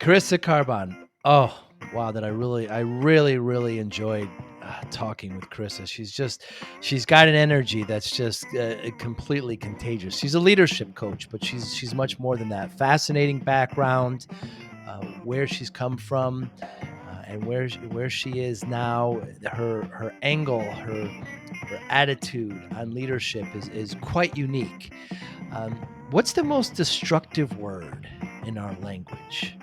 Carissa Karban. Oh, wow. I really enjoyed talking with Carissa. She's got an energy that's just completely contagious. She's a leadership coach, but she's much more than that. Fascinating background, where she's come from, and where she is now. Her angle, her attitude on leadership is quite unique. What's the most destructive word in our language?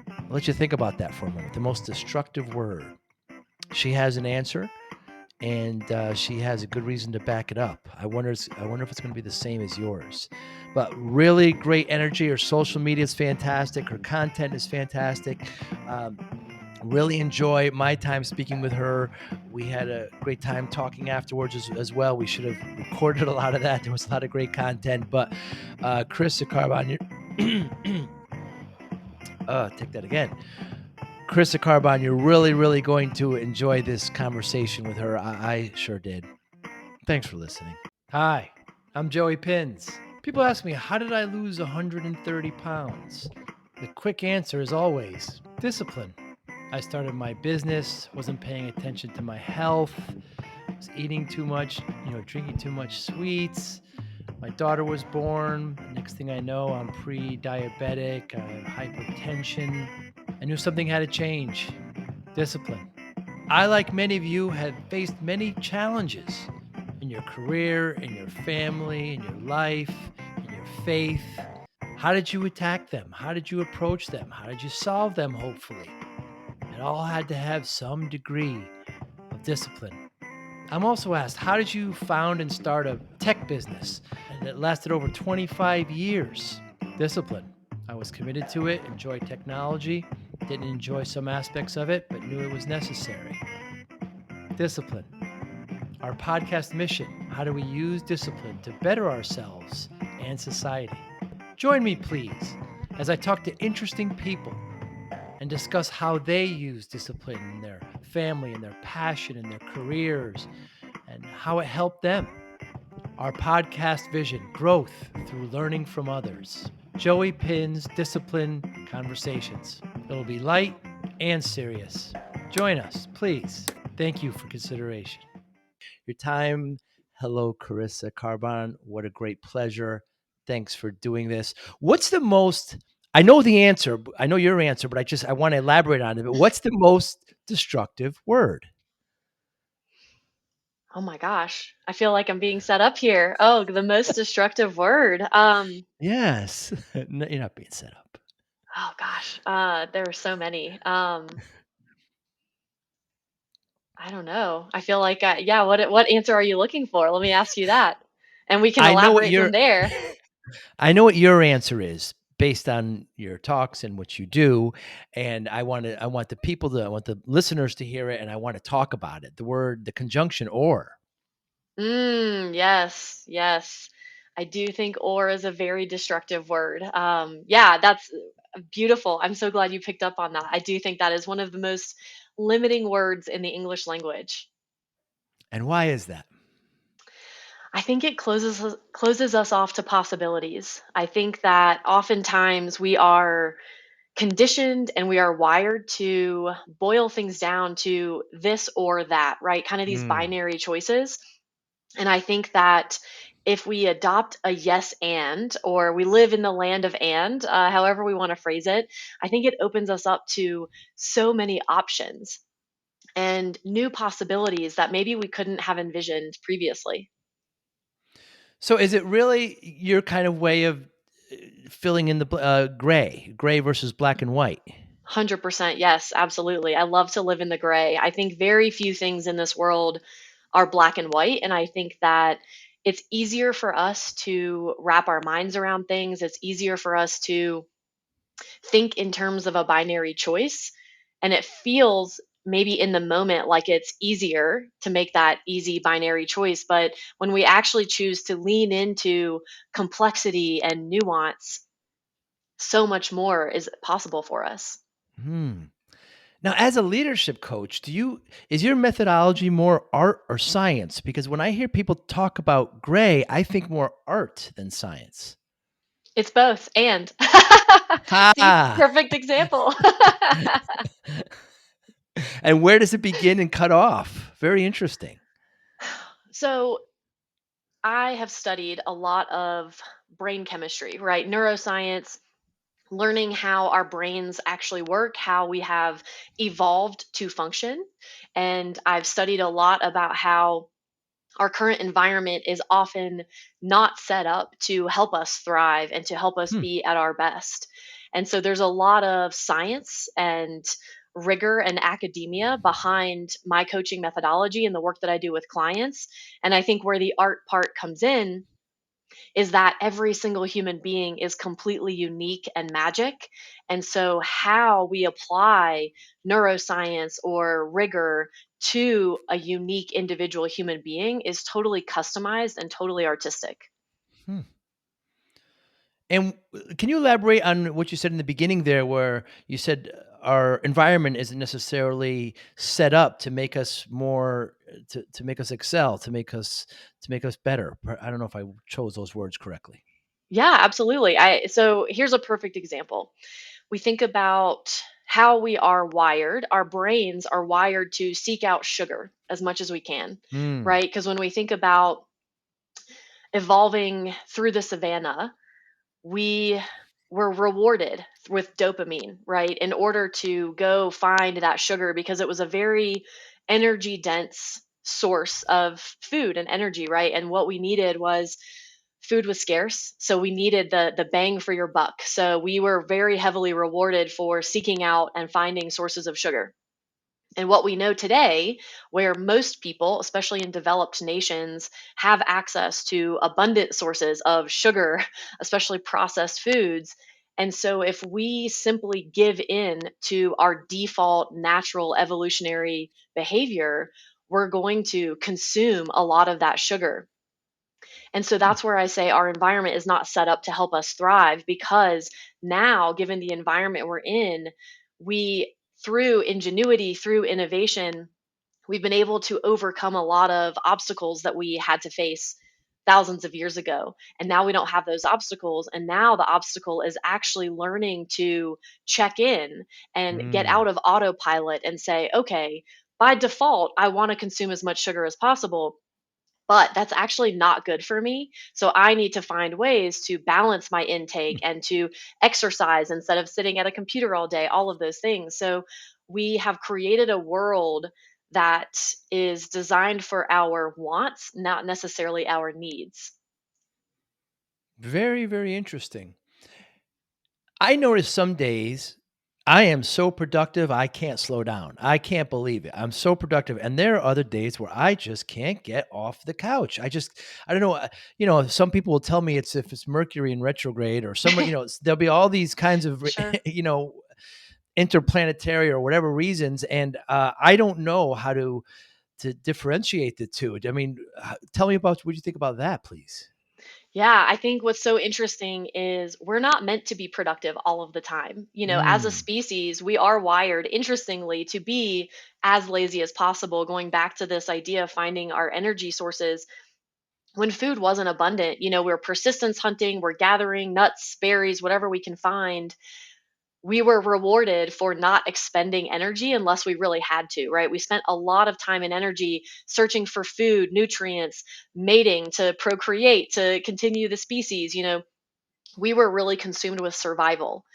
I'll let you think about that for a moment. The most destructive word. She has an answer, and she has a good reason to back it up. I wonder if it's going to be the same as yours. But really great energy. Her social media is fantastic. Her content is fantastic. Um, really enjoy my time speaking with her. We had a great time talking afterwards as well. We should have recorded a lot of that. There was a lot of great content. But Carissa Karban, take that again. Carissa Karban, you're really going to enjoy this conversation with her. I sure did. Thanks for listening. Hi, I'm Joey Pinz. People ask me, how did I lose 130 pounds? The quick answer is always discipline. I started my business, wasn't paying attention to my health, was eating too much, drinking too much sweets. My daughter was born. Next thing I know, I'm pre-diabetic, I have hypertension. I knew something had to change. Discipline. I, like many of you, have faced many challenges in your career, in your family, in your life, in your faith. How did you attack them? How did you approach them? How did you solve them, hopefully? It all had to have some degree of discipline. I'm also asked, how did you found and start a tech business? And it lasted over 25 years. Discipline. I was committed to it, enjoyed technology, didn't enjoy some aspects of it, but knew it was necessary. Discipline. Our podcast mission, how do we use discipline to better ourselves and society? Join me, please, as I talk to interesting people and discuss how they use discipline in their family, in their passion, in their careers, and how it helped them. Our podcast vision, growth through learning from others. Joey Pinz Discipline Conversations. It'll be light and serious. Join us, please. Thank you for consideration. Your time. Hello, Carissa Karban. What a great pleasure. Thanks for doing this. What's the most, I know the answer, I know your answer, but I want to elaborate on it. But what's the most destructive word? Oh my gosh. I feel like I'm being set up here. Oh, the most destructive word. Yes. No, you're not being set up. Oh gosh. There are so many. I don't know. I feel like yeah, what answer are you looking for? Let me ask you that. And we can I know what elaborate your from there. I know what your answer is based on your talks and what you do. And I want I want the listeners to hear it, and I want to talk about it. The conjunction or. Yes, yes. I do think or is a very destructive word. Yeah, that's beautiful. I'm so glad you picked up on that. I do think that is one of the most limiting words in the English language. And why is that? I think it closes us off to possibilities. I think that oftentimes we are conditioned and we are wired to boil things down to this or that, right? Kind of these Mm. binary choices. And I think that if we adopt a yes and, or we live in the land of and, however we want to phrase it, I think it opens us up to so many options and new possibilities that maybe we couldn't have envisioned previously. So is it really your kind of way of filling in the gray versus black and white? 100% yes, absolutely. I love to live in the gray. I think very few things in this world are black and white, and I think that it's easier for us to wrap our minds around things. It's easier for us to think in terms of a binary choice, and it feels maybe in the moment like it's easier to make that easy binary choice, but when we actually choose to lean into complexity and nuance, so much more is possible for us. Hmm. Now, as a leadership coach, is your methodology more art or science? Because when I hear people talk about gray, I think more art than science. It's both and. See, Ha! perfect example. And where does it begin and cut off? Very interesting. So I have studied a lot of brain chemistry, right? Neuroscience, learning how our brains actually work, how we have evolved to function. And I've studied a lot about how our current environment is often not set up to help us thrive and to help us Hmm. be at our best. And so there's a lot of science and rigor and academia behind my coaching methodology and the work that I do with clients. And I think where the art part comes in is that every single human being is completely unique and magic. And so, how we apply neuroscience or rigor to a unique individual human being is totally customized and totally artistic. Hmm. And can you elaborate on what you said in the beginning there, where you said our environment isn't necessarily set up to make us more, to make us excel, to make us better. I don't know if I chose those words correctly. Yeah, absolutely. So here's a perfect example. We think about how we are wired. Our brains are wired to seek out sugar as much as we can, Hmm. right? Because when we think about evolving through the savannah, we were rewarded with dopamine, right? In order to go find that sugar because it was a very energy dense source of food and energy, right? And what we needed was food was scarce, so we needed the bang for your buck. So we were very heavily rewarded for seeking out and finding sources of sugar. And what we know today, where most people, especially in developed nations, have access to abundant sources of sugar, especially processed foods. And so, if we simply give in to our default natural evolutionary behavior, we're going to consume a lot of that sugar. And so Hmm. that's where I say our environment is not set up to help us thrive because now, given the environment we're in, we, through ingenuity, through innovation, we've been able to overcome a lot of obstacles that we had to face thousands of years ago. And now we don't have those obstacles. And now the obstacle is actually learning to check in and get Hmm. out of autopilot and say, okay, by default, I want to consume as much sugar as possible, but that's actually not good for me. So I need to find ways to balance my intake and to exercise instead of sitting at a computer all day, all of those things. So we have created a world that is designed for our wants, not necessarily our needs. Very, very interesting. I notice some days I am so productive, I can't slow down. I can't believe it. I'm so productive. And there are other days where I just can't get off the couch. I don't know. Some people will tell me it's if it's Mercury in retrograde or some, there'll be all these kinds of, Sure. interplanetary or whatever reasons. And I don't know how to differentiate the two. I mean, tell me about what you think about that, please. Yeah, I think what's so interesting is we're not meant to be productive all of the time. As a Mm, species, we are wired, interestingly, to be as lazy as possible, going back to this idea of finding our energy sources. When food wasn't abundant, we're persistence hunting, we're gathering nuts, berries, whatever we can find. We were rewarded for not expending energy unless we really had to, right? We spent a lot of time and energy searching for food, nutrients, mating to procreate, to continue the species. We were really consumed with survival.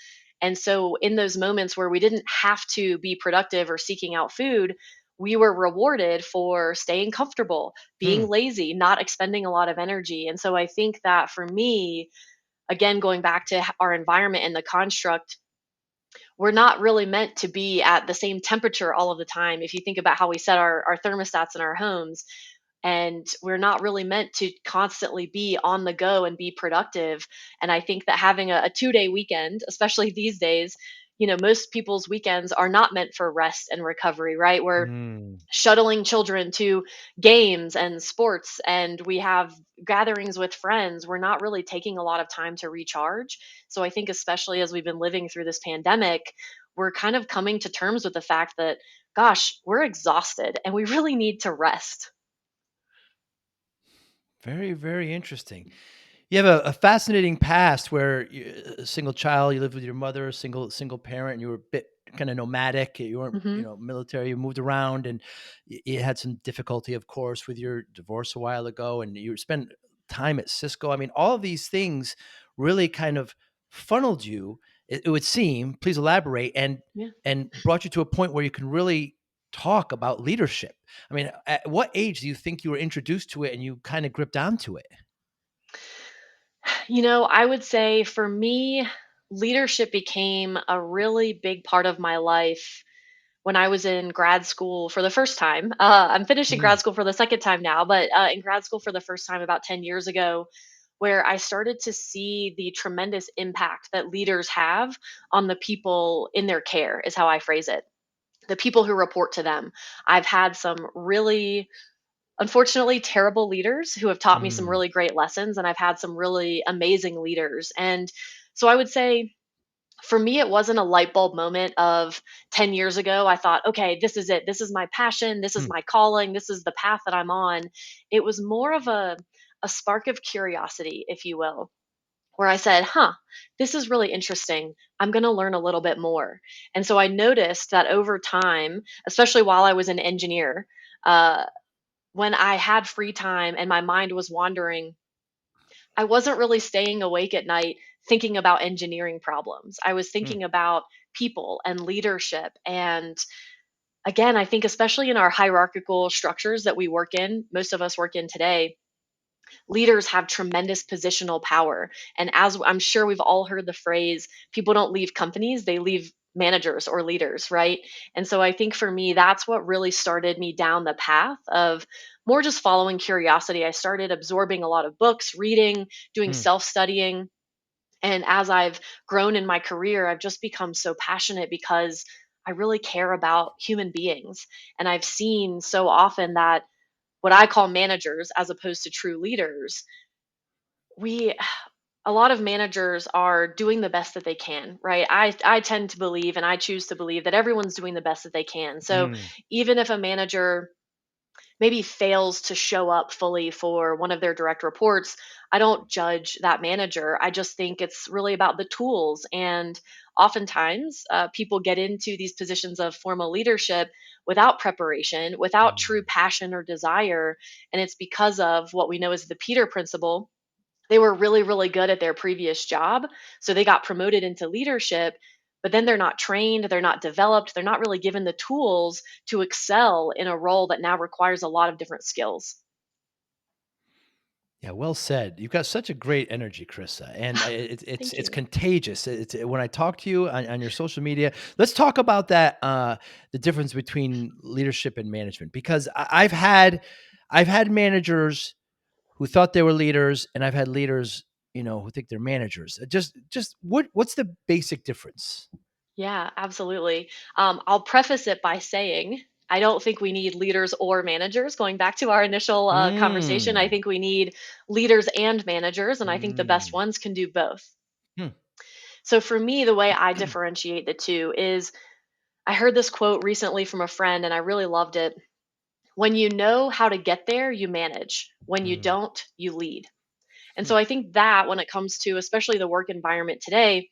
And so, in those moments where we didn't have to be productive or seeking out food, we were rewarded for staying comfortable, hmm, being lazy, not expending a lot of energy. And so, I think that for me, again, going back to our environment and the construct, we're not really meant to be at the same temperature all of the time. If you think about how we set our thermostats in our homes, and we're not really meant to constantly be on the go and be productive. And I think that having a 2-day weekend, especially these days, most people's weekends are not meant for rest and recovery, right? We're mm. shuttling children to games and sports, and we have gatherings with friends. We're not really taking a lot of time to recharge. So I think, especially as we've been living through this pandemic, we're kind of coming to terms with the fact that, gosh, we're exhausted and we really need to rest. Very, very interesting. You have a fascinating past where you a single child, you lived with your mother, single parent, you were a bit kinda nomadic, you weren't, Mhm. military, you moved around, and you had some difficulty, of course, with your divorce a while ago, and you spent time at Cisco. I mean, all of these things really kind of funneled you, it would seem, please elaborate, Yeah. and brought you to a point where you can really talk about leadership. I mean, at what age do you think you were introduced to it and you kinda gripped onto it? I would say for me, leadership became a really big part of my life when I was in grad school for the first time. I'm finishing Mm, grad school for the second time now, but in grad school for the first time about 10 years ago, where I started to see the tremendous impact that leaders have on the people in their care, is how I phrase it. The people who report to them. I've had some really, unfortunately, terrible leaders who have taught me some mm, really great lessons, and I've had some really amazing leaders. And so I would say for me, it wasn't a light bulb moment of 10 years ago. I thought, okay, this is it. This is my passion. This is mm, my calling. This is the path that I'm on. It was more of a spark of curiosity, if you will, where I said, huh, this is really interesting. I'm going to learn a little bit more. And so I noticed that over time, especially while I was an engineer, uh, when I had free time and my mind was wandering, I wasn't really staying awake at night thinking about engineering problems. I was mm, thinking about people and leadership. And again, I think, especially in our hierarchical structures that we work in, most of us work in today, leaders have tremendous positional power. And as I'm sure we've all heard the phrase, people don't leave companies, they leave managers or leaders, right? And so I think for me, that's what really started me down the path of more just following curiosity. I started absorbing a lot of books, reading, doing mm. self studying. And as I've grown in my career, I've just become so passionate because I really care about human beings. And I've seen so often that what I call managers, as opposed to true leaders, we a lot of managers are doing the best that they can, right? I tend to believe, and I choose to believe, that everyone's doing the best that they can. So Mm, even if a manager maybe fails to show up fully for one of their direct reports, I don't judge that manager. I just think it's really about the tools. And oftentimes, people get into these positions of formal leadership without preparation, without true mm. passion or desire. And it's because of what we know as the Peter principle. They were really, really good at their previous job. So they got promoted into leadership, but then they're not trained, they're not developed, they're not really given the tools to excel in a role that now requires a lot of different skills. Yeah, well said. You've got such a great energy, Carissa, and Thank it's you. contagious. It's when I talk to you on your social media. Let's talk about that. The difference between leadership and management, because I've had managers who thought they were leaders, and I've had leaders, who think they're managers. Just what's the basic difference? Yeah, absolutely. I'll preface it by saying I don't think we need leaders or managers. Going back to our initial conversation, I Mm, think we need leaders and managers, and I think the best mm, ones can do both. hmm, So for me, the way I differentiate the two is I heard this quote recently from a friend, and I really loved it. When you know how to get there, you manage. When you mm, don't, you lead. And hmm, so I think that when it comes to especially the work environment today,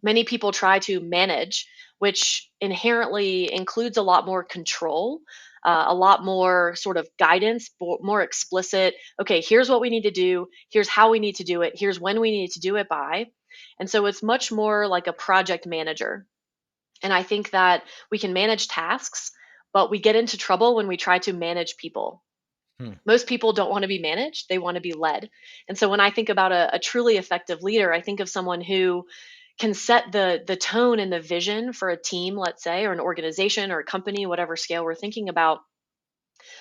many people try to manage, which inherently includes a lot more control, a lot more sort of guidance, more explicit. Okay, here's what we need to do. Here's how we need to do it. Here's when we need to do it by. And so it's much more like a project manager. And I think that we can manage tasks, but we get into trouble when we try to manage people. hmm, Most people don't want to be managed, they want to be led. And so when I think about a truly effective leader, I think of someone who can set the tone and the vision for a team, let's say, or an organization or a company, whatever scale we're thinking about,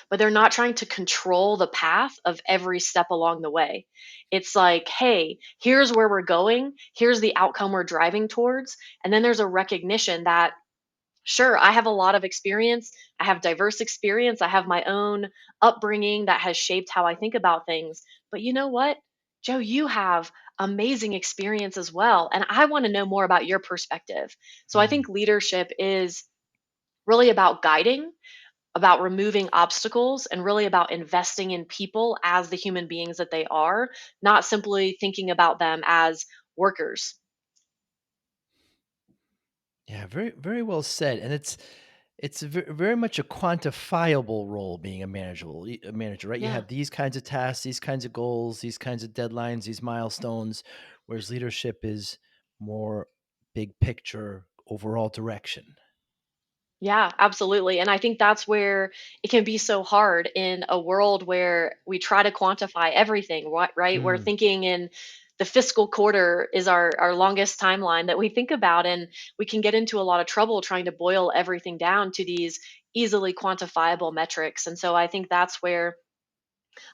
but they're not trying to control the path of every step along the way. It's like, hey, here's where we're going, here's the outcome we're driving towards. And then there's a recognition that, sure, I have a lot of experience. I have diverse experience. I have my own upbringing that has shaped how I think about things. But you know what, Joe, you have amazing experience as well. And I want to know more about your perspective. So I mm, think leadership is really about guiding, about removing obstacles and really about investing in people as the human beings that they are, not simply thinking about them as workers. Yeah, very very well said. And it's very much a quantifiable role being a manager, right? You Yeah. have these kinds of tasks, these kinds of goals, these kinds of deadlines, these milestones, whereas leadership is more big picture, overall direction. Yeah, absolutely. And I think that's where it can be so hard in a world where we try to quantify everything, right? We're Mm. thinking in the fiscal quarter is our longest timeline that we think about. And we can get into a lot of trouble trying to boil everything down to these easily quantifiable metrics. And so I think that's where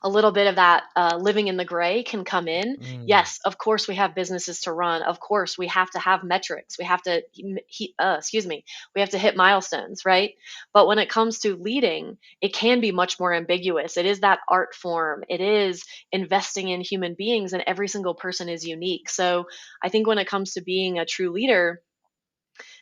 a little bit of that living in the gray can come in. Mm. Yes, of course we have businesses to run. Of course we have to have metrics. We have to, excuse me, we have to hit milestones, right? But when it comes to leading, it can be much more ambiguous. It is that art form. It is investing in human beings, and every single person is unique. So I think when it comes to being a true leader,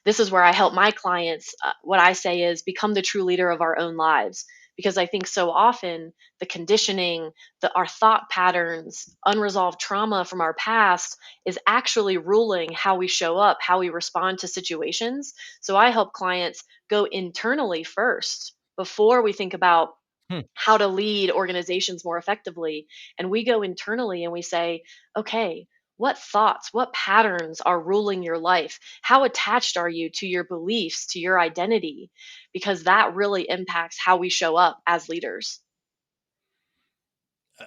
this is where I help my clients. What I say is become the true leader of our own lives. Because I think so often the conditioning, our thought patterns, unresolved trauma from our past is actually ruling how we show up, how we respond to situations. So I help clients go internally first before we think about Hmm. how to lead organizations more effectively. And we go internally and we say, okay, what thoughts, what patterns are ruling your life? How attached are you to your beliefs, to your identity? Because that really impacts how we show up as leaders.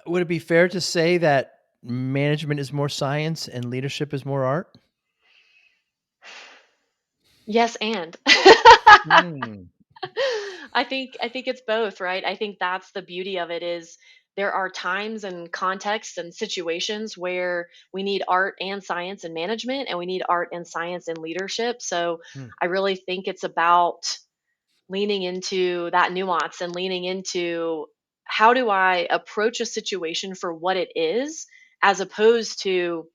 Would it be fair to say that management is more science and leadership is more art? Yes, and Mm. I think it's both, right? I think that's the beauty of it is there are times and contexts and situations where we need art and science in management and we need art and science in leadership. So Hmm. I really think it's about leaning into that nuance and leaning into how do I approach a situation for what it is as opposed to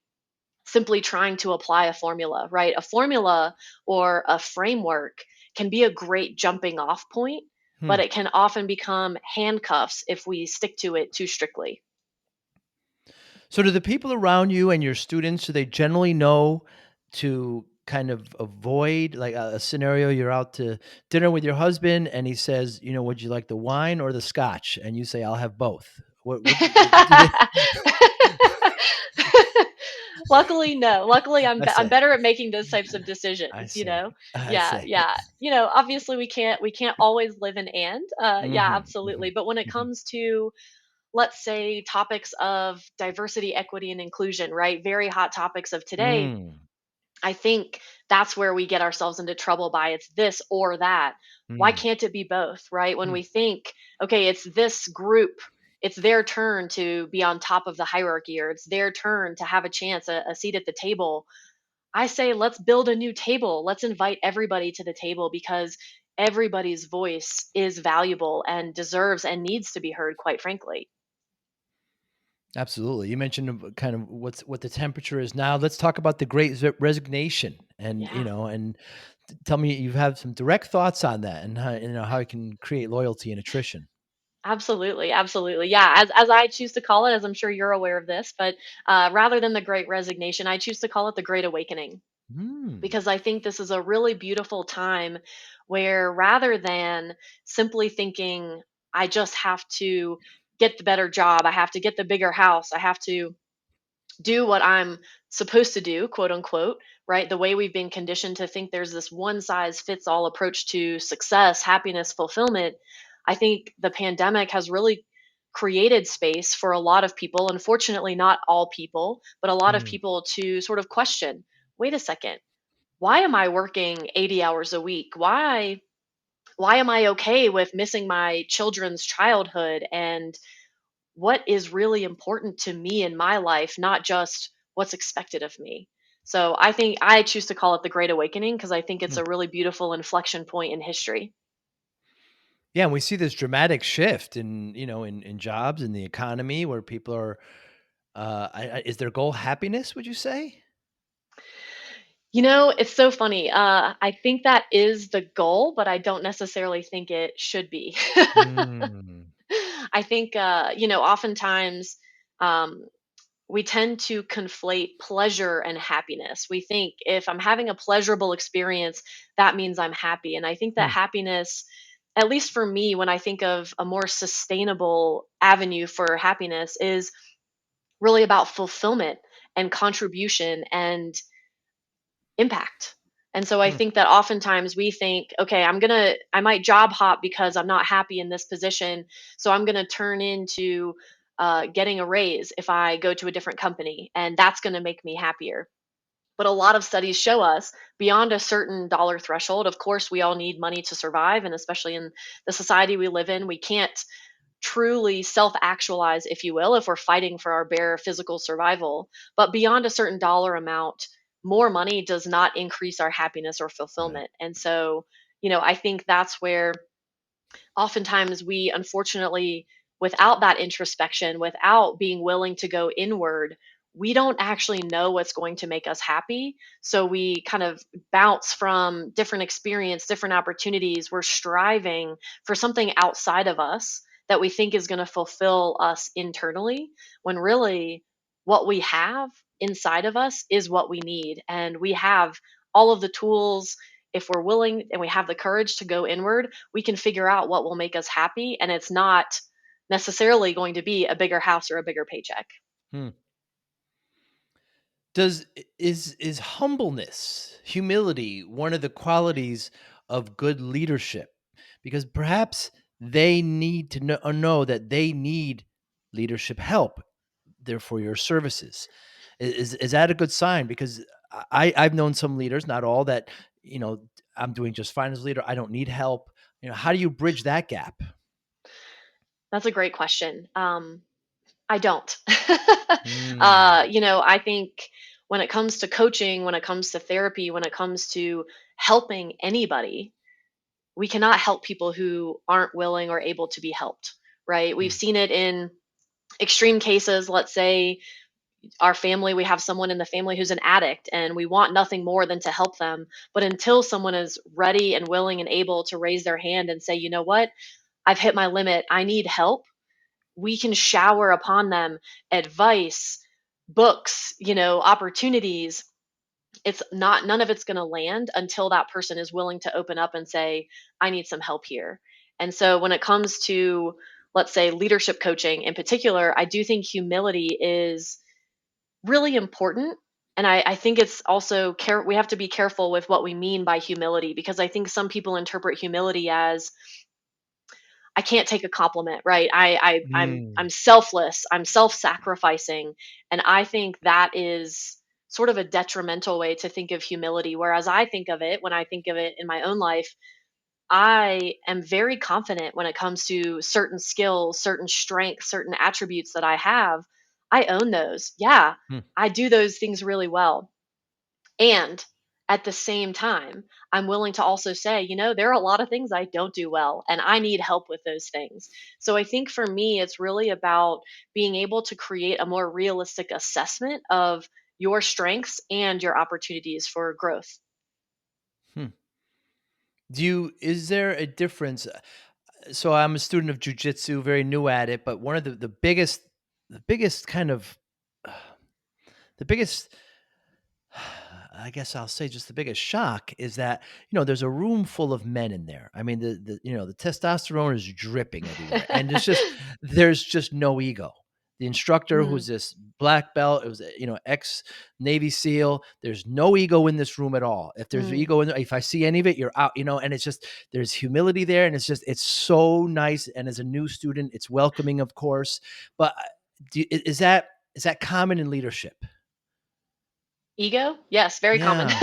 simply trying to apply a formula, right? A formula or a framework can be a great jumping off point, but Hmm. it can often become handcuffs if we stick to it too strictly. So do the people around you and your students, do they generally know to kind of avoid like a scenario you're out to dinner with your husband and he says, you know, would you like the wine or the scotch? And you say, I'll have both. What do they Luckily, no. Luckily, I I'm say, better at making those types of I decisions, you see. know? I Yeah, see. yeah. Obviously we can't always live in and. Yeah, Mhm. absolutely. Mhm. But when it Mhm. comes to, let's say, topics of diversity, equity, and inclusion, right? Very hot topics of today. Mm. I think that's where we get ourselves into trouble by it's this or that. Why Mm. can't it be both, right? When Mm. we think, okay, it's this group, it's their turn to be on top of the hierarchy or it's their turn to have a chance, a seat at the table. I say, let's build a new table. Let's invite everybody to the table because everybody's voice is valuable and deserves and needs to be heard, quite frankly. Absolutely. You mentioned kind of what the temperature is now. Let's talk about the great resignation and, you Yeah. know, and tell me you have some direct thoughts on that and how, you know, how it can create loyalty and attrition. Absolutely, absolutely. Yeah, as I choose to call it, as I'm sure you're aware of this, but rather than the Great Resignation, I choose to call it the Great Awakening Mm. because I think this is a really beautiful time where rather than simply thinking, I just have to get the better job, I have to get the bigger house, I have to do what I'm supposed to do, quote unquote, right? The way we've been conditioned to think there's this one size fits all approach to success, happiness, fulfillment. I think the pandemic has really created space for a lot of people, unfortunately, not all people, but a lot of Mm. people to sort of question, wait a second, why am I working 80 hours a week? Why am I okay with missing my children's childhood and what is really important to me in my life, not just what's expected of me. So I think I choose to call it the Great Awakening because I think it's Mm. a really beautiful inflection point in history. Yeah, and we see this dramatic shift in, you know, in jobs in the economy where people are is their goal happiness, would you say? It's so funny. I think that is the goal, but I don't necessarily think it should be. Mm, I think, oftentimes um, we tend to conflate pleasure and happiness. We think if I'm having a pleasurable experience, that means I'm happy. And I think that hmm, happiness, at least for me, when I think of a more sustainable avenue for happiness, is really about fulfillment and contribution and impact. And so I hmm, think that oftentimes we think, okay, I might job hop because I'm not happy in this position. So I'm going to turn into getting a raise if I go to a different company, and that's going to make me happier. But a lot of studies show us beyond a certain dollar threshold, of course, we all need money to survive. And especially in the society we live in, we can't truly self actualize, if you will, if we're fighting for our bare physical survival. But beyond a certain dollar amount, more money does not increase our happiness or right. fulfillment. And so, I think that's where oftentimes we unfortunately, without that introspection, without being willing to go inward, we don't actually know what's going to make us happy. So we kind of bounce from different experience, different opportunities. We're striving for something outside of us that we think is going to fulfill us internally, when really what we have inside of us is what we need. And we have all of the tools. If we're willing and we have the courage to go inward, we can figure out what will make us happy, and it's not necessarily going to be a bigger house or a bigger paycheck. Hmm. Does is humbleness, humility, one of the qualities of good leadership? Because perhaps they need to know that they need leadership help, therefore your services. Is that a good sign? Because I've known some leaders, not all, that, you know, I'm doing just fine as a leader. I don't need help. How do you bridge that gap? That's a great question. I don't. Mm, I think when it comes to coaching, when it comes to therapy, when it comes to helping anybody, we cannot help people who aren't willing or able to be helped, right? We've mm, seen it in extreme cases. Let's say our family, we have someone in the family who's an addict, and we want nothing more than to help them. But until someone is ready and willing and able to raise their hand and say, you know what, I've hit my limit, I need help, we can shower upon them advice, books, opportunities. It's not, none of it's going to land until that person is willing to open up and say, I need some help here. And so when it comes to, let's say, leadership coaching in particular, I do think humility is really important. And I think it's also we have to be careful with what we mean by humility, because I think some people interpret humility as, I can't take a compliment, right? I'm mm. selfless, I'm self-sacrificing. And I think that is sort of a detrimental way to think of humility. Whereas I think of it, when I think of it in my own life, I am very confident when it comes to certain skills, certain strengths, certain attributes that I have. I own those. Yeah, Hmm. I do those things really well. And at the same time, I'm willing to also say, there are a lot of things I don't do well, and I need help with those things. So I think for me, it's really about being able to create a more realistic assessment of your strengths and your opportunities for growth. Hmm. Is there a difference? So I'm a student of jujitsu, very new at it, but one of the biggest kind of, uh, the biggest, I guess I'll say just the biggest shock is that, there's a room full of men in there. I mean, the testosterone is dripping everywhere, and there's just no ego. The instructor, Mm, who's this black belt, it was, ex Navy SEAL. There's no ego in this room at all. If there's mm. ego if I see any of it, you're out, and it's just, there's humility there, and it's so nice. And as a new student, it's welcoming, of course. But is that common in leadership? Ego? Yes, very common. Yeah.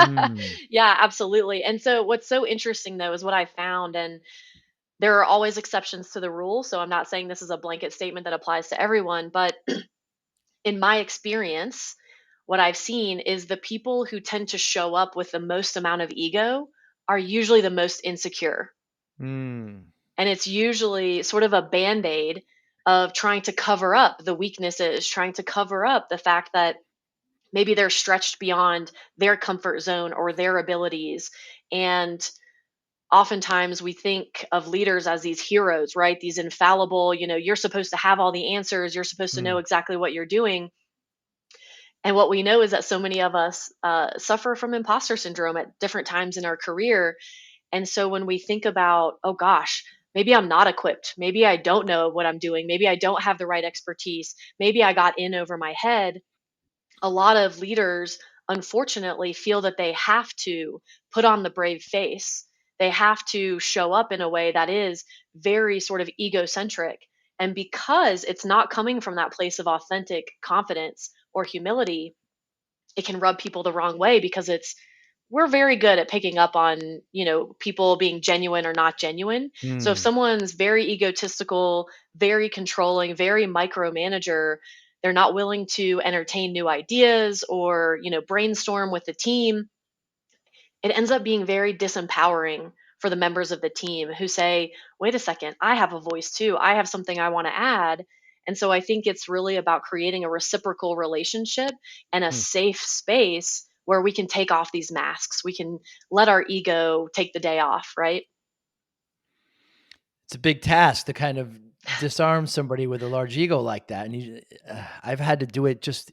Mm. Yeah, absolutely. And so what's so interesting though is what I found, and there are always exceptions to the rule. So I'm not saying this is a blanket statement that applies to everyone, but in my experience, what I've seen is the people who tend to show up with the most amount of ego are usually the most insecure. Mm. And it's usually sort of a band aid of trying to cover up the weaknesses, trying to cover up the fact that Maybe they're stretched beyond their comfort zone or their abilities. And oftentimes we think of leaders as these heroes, right? These infallible, you're supposed to have all the answers, you're supposed to know Mm. exactly what you're doing. And what we know is that so many of us suffer from imposter syndrome at different times in our career. And so when we think about, oh gosh, maybe I'm not equipped, maybe I don't know what I'm doing, maybe I don't have the right expertise, maybe I got in over my head, a lot of leaders unfortunately feel that they have to put on the brave face. They have to show up in a way that is very sort of egocentric. And because it's not coming from that place of authentic confidence or humility, it can rub people the wrong way because we're very good at picking up on, people being genuine or not genuine. So if Mm. someone's very egotistical, very controlling, very micromanager, they're not willing to entertain new ideas or, brainstorm with the team, it ends up being very disempowering for the members of the team who say, wait a second, I have a voice too. I have something I want to add. And so I think it's really about creating a reciprocal relationship and a Mm. safe space where we can take off these masks. We can let our ego take the day off, right? It's a big task to kind of disarm somebody with a large ego like that, and I've had to do it just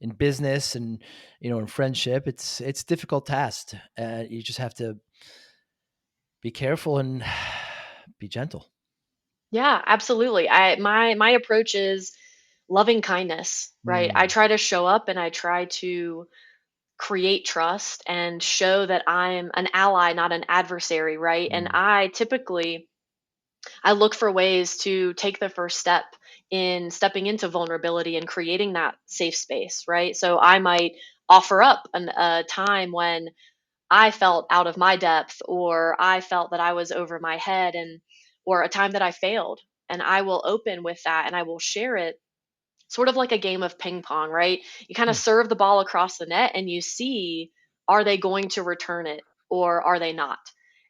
in business and, in friendship. It's difficult task. You just have to be careful and be gentle. Yeah, absolutely. My approach is loving kindness, right? I Mm. try to show up and I try to create trust and show that I'm an ally, not an adversary, right? And Mm. I look for ways to take the first step in stepping into vulnerability and creating that safe space, right? So I might offer up a time when I felt out of my depth or I felt that I was over my head and or a time that I failed, and I will open with that and I will share it, sort of like a game of ping pong, right? You kind of Mm. serve the ball across the net and you see, are they going to return it or are they not?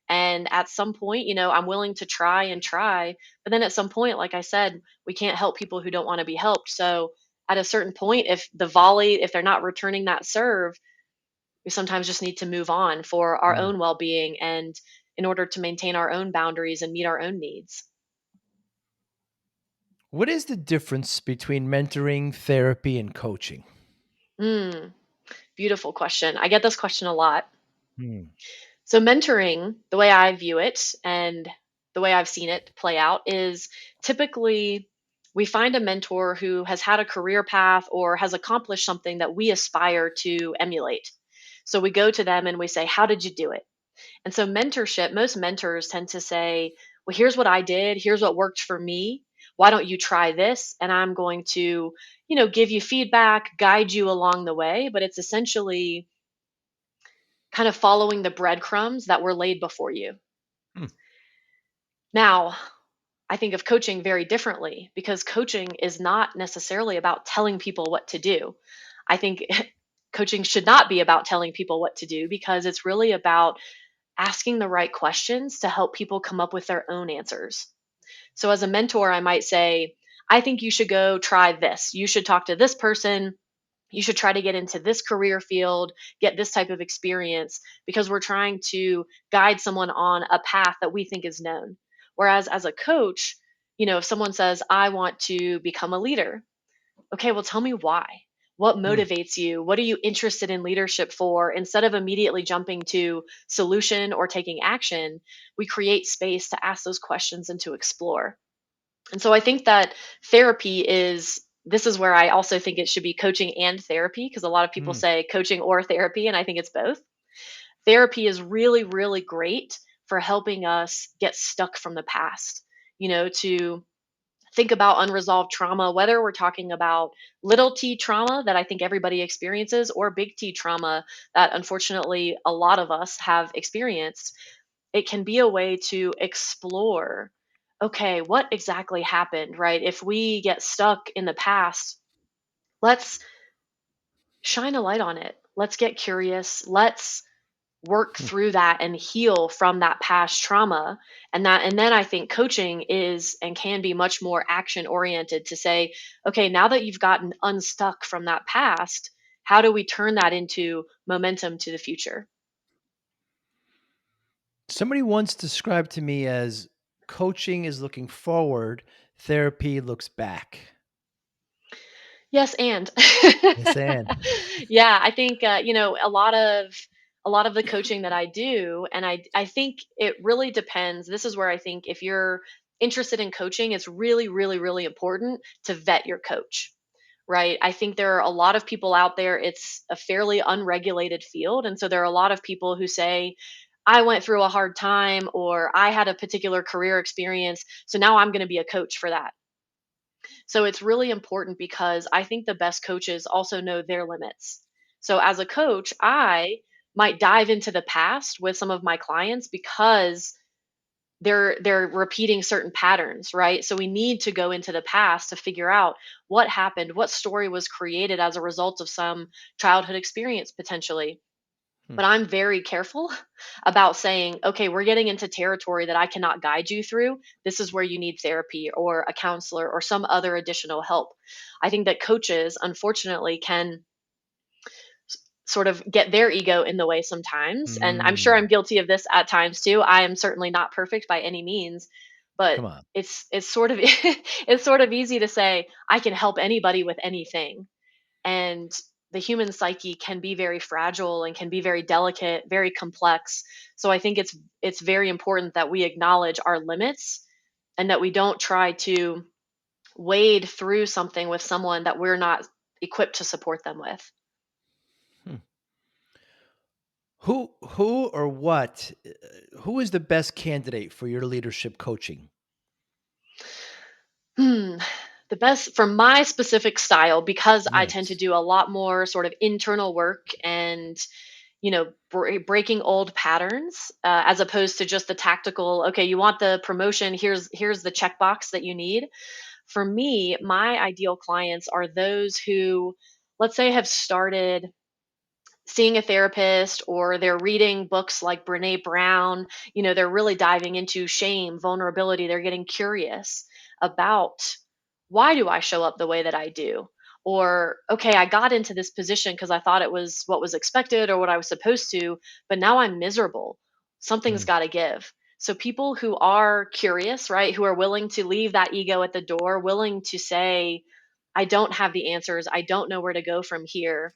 And at some point, I'm willing to try and try. But then at some point, like I said, we can't help people who don't want to be helped. So at a certain point, if they're not returning that serve, we sometimes just need to move on for our Mm. own well being and in order to maintain our own boundaries and meet our own needs. What is the difference between mentoring, therapy, and coaching? Mm, beautiful question. I get this question a lot. Mm. So, mentoring, the way I view it and the way I've seen it play out is typically we find a mentor who has had a career path or has accomplished something that we aspire to emulate. So, we go to them and we say, how did you do it? And so, mentorship, most mentors tend to say, well, here's what I did, here's what worked for me. Why don't you try this? And I'm going to, give you feedback, guide you along the way. But it's essentially kind of following the breadcrumbs that were laid before you. Mm. Now, I think of coaching very differently because coaching is not necessarily about telling people what to do. I think coaching should not be about telling people what to do because it's really about asking the right questions to help people come up with their own answers. So, as a mentor, I might say, I think you should go try this. You should talk to this person. You should try to get into this career field, get this type of experience, because we're trying to guide someone on a path that we think is known. Whereas as a coach, if someone says, I want to become a leader, okay, well, tell me why. What Mm. motivates you? What are you interested in leadership for? Instead of immediately jumping to solution or taking action, we create space to ask those questions and to explore. And so I think that therapy is this is where I also think it should be coaching and therapy because a lot of people Mm. say coaching or therapy, and I think it's both. Therapy is really, really great for helping us get stuck from the past, to think about unresolved trauma, whether we're talking about little t trauma that I think everybody experiences or big T trauma that unfortunately a lot of us have experienced. It can be a way to explore, okay, what exactly happened, right? If we get stuck in the past, let's shine a light on it. Let's get curious. Let's work Mm. through that and heal from that past trauma. And then I think coaching is and can be much more action oriented to say, okay, now that you've gotten unstuck from that past, how do we turn that into momentum to the future? Somebody once described to me as coaching is looking forward, therapy looks back. Yes, and Yes, and yeah, I think a lot of the coaching that I do, and I think it really depends. This is where I think if you're interested in coaching, it's really, really, really important to vet your coach. Right. I think there are a lot of people out there. It's a fairly unregulated field. And so there are a lot of people who say, I went through a hard time or I had a particular career experience. So now I'm going to be a coach for that. So it's really important because I think the best coaches also know their limits. So as a coach, I might dive into the past with some of my clients because they're repeating certain patterns, right? So we need to go into the past to figure out what happened, what story was created as a result of some childhood experience potentially. hmm, But I'm very careful about saying, okay, we're getting into territory that I cannot guide you through. This is where you need therapy or a counselor or some other additional help. I think that coaches, unfortunately, can sort of get their ego in the way sometimes. And I'm sure I'm mm, guilty of this at times too. I am certainly not perfect by any means, but come on. it's sort of it's sort of easy to say I can help anybody with anything. And the human psyche can be very fragile and can be very delicate, very complex. So I think it's very important that we acknowledge our limits and that we don't try to wade through something with someone that we're not equipped to support them with. Hmm. Who or what who is the best candidate for your leadership coaching? Hmm. The best for my specific style, because I tend to Yes. do a lot more sort of internal work and, breaking old patterns as opposed to just the tactical. Okay, you want the promotion. Here's the checkbox that you need. For me, my ideal clients are those who, let's say, have started seeing a therapist or they're reading books like Brene Brown. They're really diving into shame, vulnerability. They're getting curious about, why do I show up the way that I do? Or, okay, I got into this position because I thought it was what was expected or what I was supposed to, but now I'm miserable. Something's Mm, got to give. So people who are curious, right, who are willing to leave that ego at the door, willing to say, I don't have the answers, I don't know where to go from here,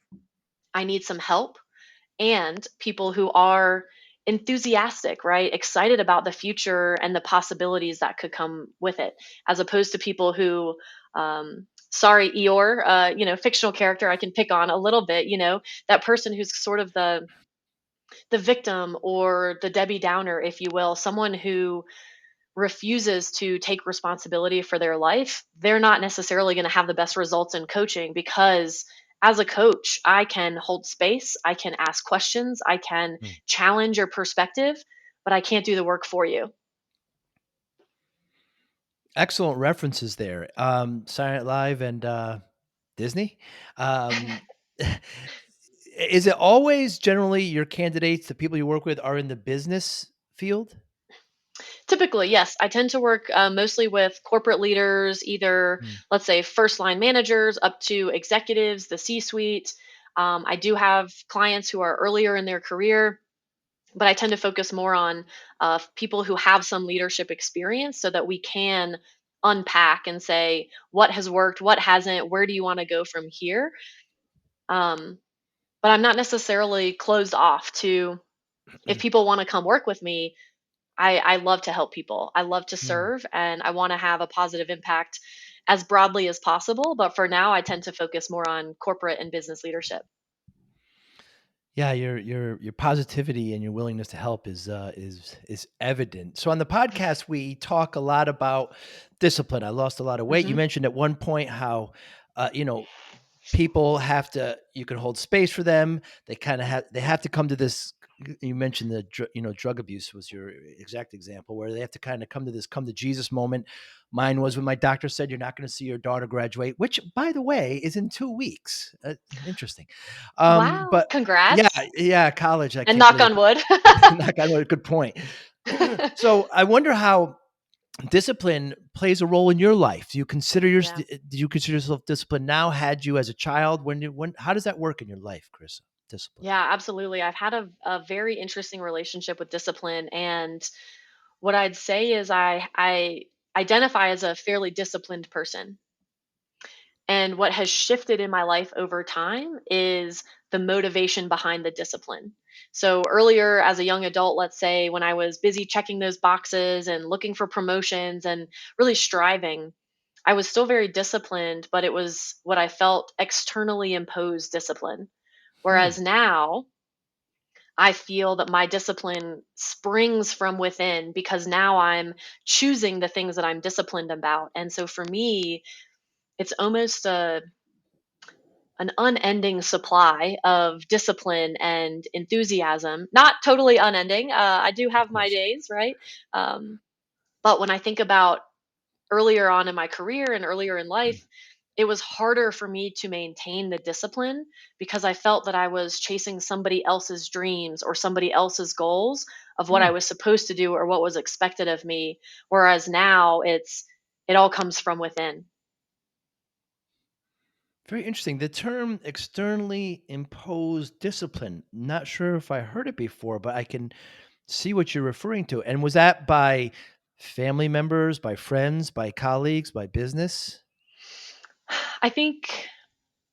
I need some help, and people who are enthusiastic, right? Excited about the future and the possibilities that could come with it, as opposed to people who, sorry, Eeyore, fictional character I can pick on a little bit, that person who's sort of the victim or the Debbie Downer, if you will, someone who refuses to take responsibility for their life, they're not necessarily going to have the best results in coaching because as a coach, I can hold space, I can ask questions, I can mm. challenge your perspective, but I can't do the work for you. Excellent references there. Silent Live and Disney. Um, is it always generally your candidates, the people you work with, are in the business field? Typically, yes, I tend to work mostly with corporate leaders, either, Mm, let's say, first line managers up to executives, the C suite. I do have clients who are earlier in their career, but I tend to focus more on people who have some leadership experience so that we can unpack and say what has worked, what hasn't, where do you want to go from here. Um, but I'm not necessarily closed off to, if people want to come work with me. I love to help people. I love to mm. serve and I want to have a positive impact as broadly as possible. But for now, I tend to focus more on corporate and business leadership. Yeah, your positivity and your willingness to help is evident. So on the podcast, we talk a lot about discipline. I lost a lot of weight. You Hmm. mentioned at one point how, you know, people have to you can hold space for them. They have to come to this. You mentioned the drug abuse was your exact example where they have to kind of come to this come to Jesus moment. Mine was when my doctor said you're not going to see your daughter graduate, which by the way is in 2 weeks. Interesting, Wow. but yeah, Congrats. yeah, college. I And can't knock believe on wood. knock on wood. Good point. So I wonder how. discipline plays a role in your life. Yeah. Do you consider yourself disciplined now? Had you as a child? How does that work in your life, Chris? Discipline. Yeah, absolutely. I've had a very interesting relationship with discipline. And what I'd say is I identify as a fairly disciplined person. And what has shifted in my life over time is the motivation behind the discipline. So, earlier as a young adult, let's say when I was busy checking those boxes and looking for promotions and really striving, I was still very disciplined, but it was what I felt externally imposed discipline. Hmm. Whereas now, I feel that my discipline springs from within because now I'm choosing the things that I'm disciplined about. And so for me, it's almost an unending supply of discipline and enthusiasm. Not totally unending. I do Of have my course. days, right? Um, but when I think about earlier on in my career and earlier in life, it was harder for me to maintain the discipline because I felt that I was chasing somebody else's dreams or somebody else's goals of what Hmm. I was supposed to do or what was expected of me. Whereas now it all comes from within. Very interesting. The term externally imposed discipline. Not sure if I heard it before, but I can see what you're referring to. And was that by family members, by friends, by colleagues, by business? I think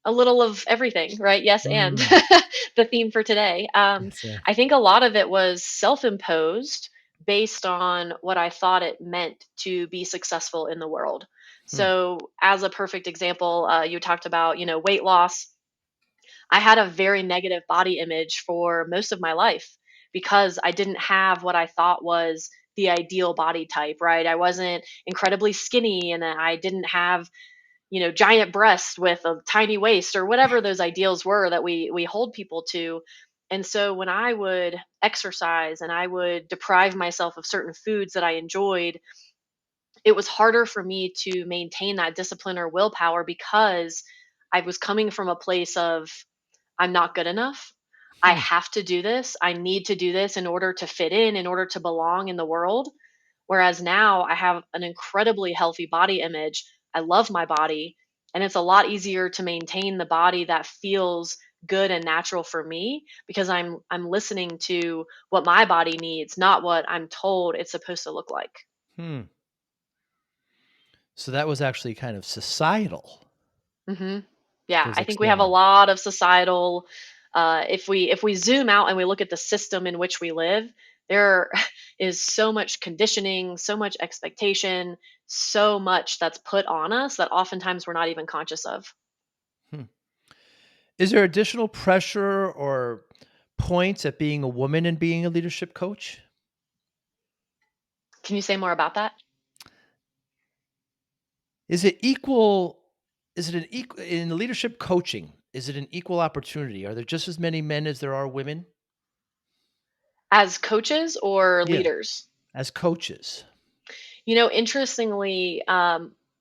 a little of everything, right? Yes, and Mm. the theme for today. Yes, yeah. I think a lot of it was self-imposed based on what I thought it meant to be successful in the world. Hmm. So, as a perfect example, you talked about, weight loss. I had a very negative body image for most of my life because I didn't have what I thought was the ideal body type, right? I wasn't incredibly skinny and I didn't have giant breasts with a tiny waist or whatever those ideals were that we hold people to. And so when I would exercise and I would deprive myself of certain foods that I enjoyed, it was harder for me to maintain that discipline or willpower because I was coming from a place of I'm not good enough. I Hmm. have to do this. I need to do this in order to fit in order to belong in the world. Whereas now I have an incredibly healthy body image. I love my body, and it's a lot easier to maintain the body that feels good and natural for me because I'm listening to what my body needs, not what I'm told it's supposed to look like. Hmm. So that was actually kind of societal. Mhm. Yeah, Those I think we have a external. lot of societal if we zoom out and we look at the system in which we live, there is so much conditioning, so much expectation, so much that's put on us that oftentimes we're not even conscious of. Hmm. Is there additional pressure or points at being a woman and being a leadership coach? Can you say more about that? Is it equal? Is it an equal in leadership coaching? Is it an equal opportunity? Are there just as many men as there are women? As coaches or Yeah, leaders? as coaches. Interestingly, a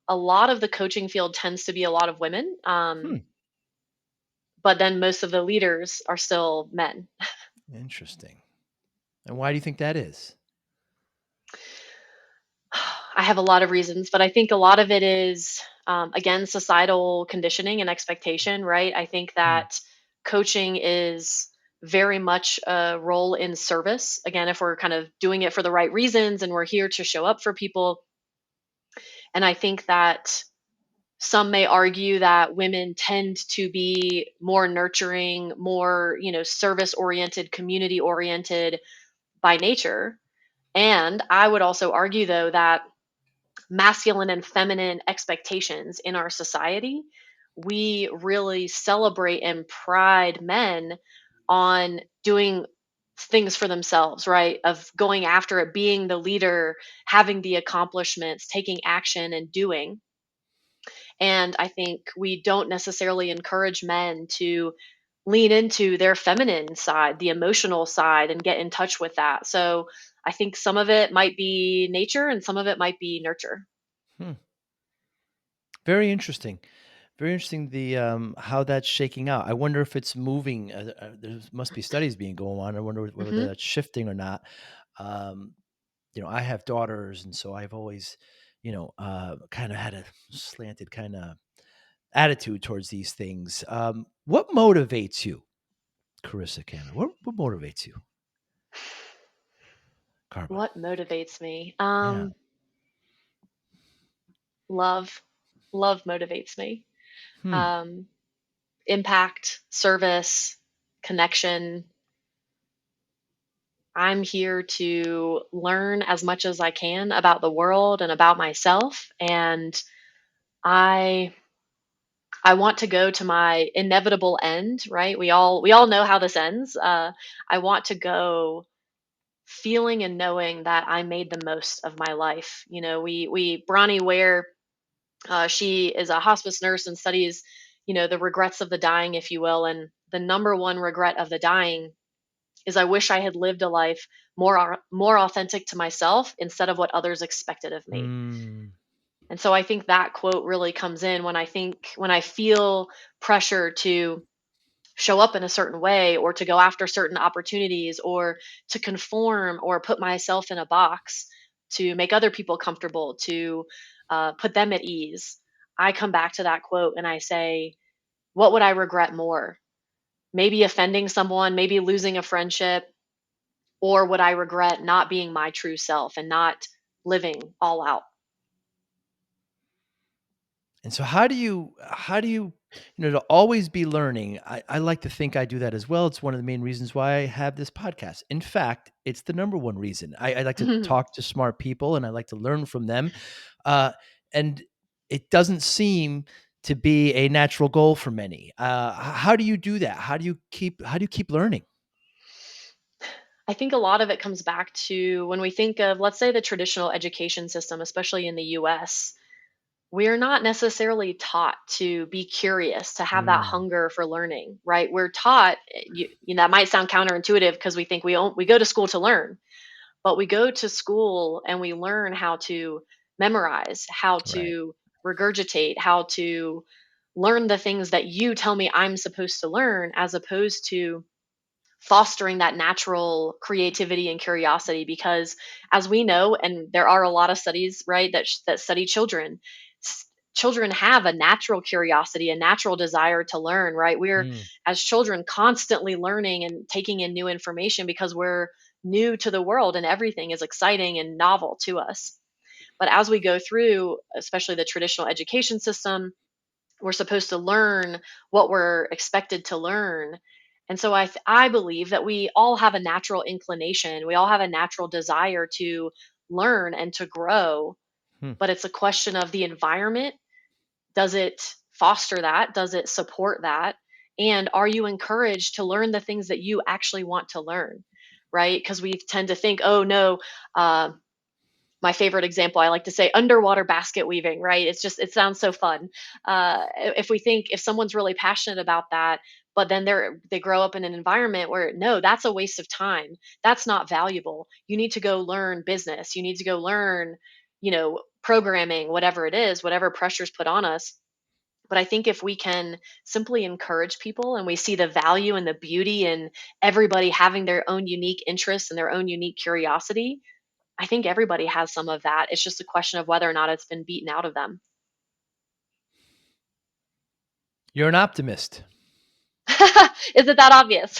lot of the coaching field tends to be a lot of women, Hmm. but then most of the leaders are still men. Interesting. And why do you think that is? I have a lot of reasons, but I think a lot of it is, again, societal conditioning and expectation, right? I think Hmm. that coaching is very much a role in service. Again, if we're kind of doing it for the right reasons and we're here to show up for people. And I think that some may argue that women tend to be more nurturing, more, service oriented, community oriented by nature. And I would also argue, though, that masculine and feminine expectations in our society, we really celebrate and pride men on doing things for themselves, right? Of going after it, being the leader, having the accomplishments, taking action and doing. And I think we don't necessarily encourage men to lean into their feminine side, the emotional side, and get in touch with that. So I think some of it might be nature and some of it might be nurture. Hmm. Very interesting. Very interesting. The how that's shaking out. I wonder if it's moving. There must be studies being going on. I wonder whether Mhm. that's shifting or not. Um, I have daughters, and so I've always, kind of had a slanted kind of attitude towards these things. What motivates you, Carissa Cameron? What motivates you, Carbon? What motivates me? Yeah. Love. Love motivates me. Hmm. Um, Impact, service, connection. I'm here to learn as much as I can about the world and about myself, and I I want to go to my inevitable end, right? We all know how this ends. I want to go feeling and knowing that I made the most of my life. We Bronnie Ware, she is a hospice nurse and studies, the regrets of the dying, if you will, and the number one regret of the dying is I wish I had lived a life more authentic to myself instead of what others expected of me. Hmm. And so I think that quote really comes in when I feel pressure to show up in a certain way or to go after certain opportunities or to conform or put myself in a box to make other people comfortable, to put them at ease. I come back to that quote and I say, what would I regret more? Maybe offending someone, maybe losing a friendship, or would I regret not being my true self and not living all out? And so how do you to always be learning? I like to think I do that as well. It's one of the main reasons why I have this podcast. In fact, it's the number one reason. I like to talk to smart people and I like to learn from them. Uh, and it doesn't seem to be a natural goal for many. How do you do that? How do you keep learning? I think a lot of it comes back to when we think of, let's say, the traditional education system, especially in the US. We're not necessarily taught to be curious, to have that Mm, hunger for learning, right? We're taught, that might sound counterintuitive because we think we go to school to learn, but we go to school and we learn how to memorize, how right. to regurgitate, how to learn the things that you tell me I'm supposed to learn, as opposed to fostering that natural creativity and curiosity. Because as we know, and there are a lot of studies, right, that study children, children have a natural curiosity, a natural desire to learn, right? We're, Mm. as children, constantly learning and taking in new information because we're new to the world and everything is exciting and novel to us. But as we go through, especially the traditional education system, we're supposed to learn what we're expected to learn. And so I believe that we all have a natural inclination, we all have a natural desire to learn and to grow, Hmm. but it's a question of the environment. Does it foster that? Does it support that? And are you encouraged to learn the things that you actually want to learn? Right? Because we tend to think, oh no, uh, my favorite example, I like to say underwater basket weaving, right? It sounds so fun. If we think, if someone's really passionate about that, but then they grow up in an environment where, no, that's a waste of time. That's not valuable. You need to go learn business. You need to go learn, programming, whatever it is, whatever pressures put on us. But I think if we can simply encourage people and we see the value and the beauty in everybody having their own unique interests and their own unique curiosity, I think everybody has some of that. It's just a question of whether or not it's been beaten out of them. You're an optimist. Is it that obvious?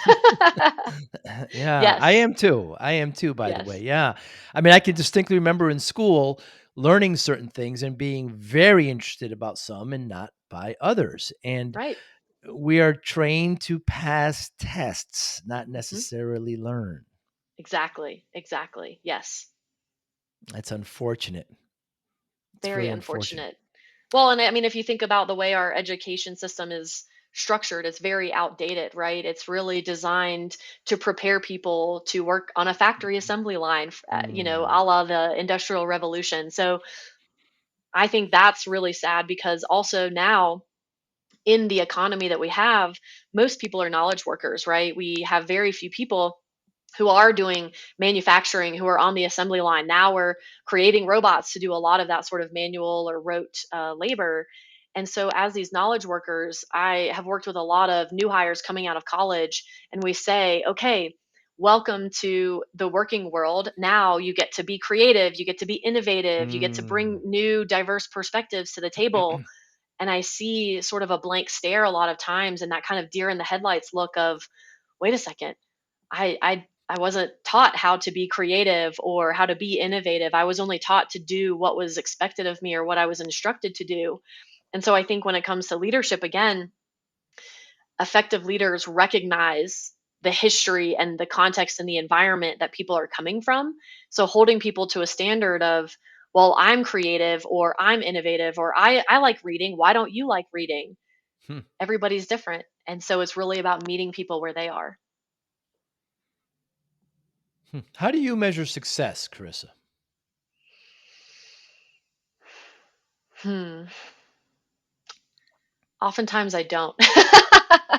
Yeah, I Yes. am too. I am too, by the way. Yes. Yeah. I mean, I can distinctly remember in school learning certain things and being very interested about some and not by others. And Right. we are trained to pass tests, not Mhm. necessarily learn. Exactly. Exactly. Yes. That's unfortunate. It's Very very unfortunate. unfortunate. Well, and I mean, if you think about the way our education system is structured, it's very outdated, right? It's really designed to prepare people to work on a factory assembly line, Mm, a la the Industrial Revolution. So I think that's really sad because also now, in the economy that we have, most people are knowledge workers, right? We have very few people who are doing manufacturing, who are on the assembly line. Now we're creating robots to do a lot of that sort of manual or rote labor. And so, as these knowledge workers, I have worked with a lot of new hires coming out of college, and we say, okay, welcome to the working world. Now you get to be creative, you get to be innovative, you get to bring Mm. new, diverse perspectives to the table. And I see sort of a blank stare a lot of times, and that kind of deer in the headlights look of, wait a second, I wasn't taught how to be creative or how to be innovative. I was only taught to do what was expected of me or what I was instructed to do. And so I think when it comes to leadership, again, effective leaders recognize the history and the context and the environment that people are coming from. So holding people to a standard of, well, I'm creative or I'm innovative or I like reading. Why don't you like reading? Hmm. Everybody's different. And so it's really about meeting people where they are. How do you measure success, Carissa? Hmm. Oftentimes I don't.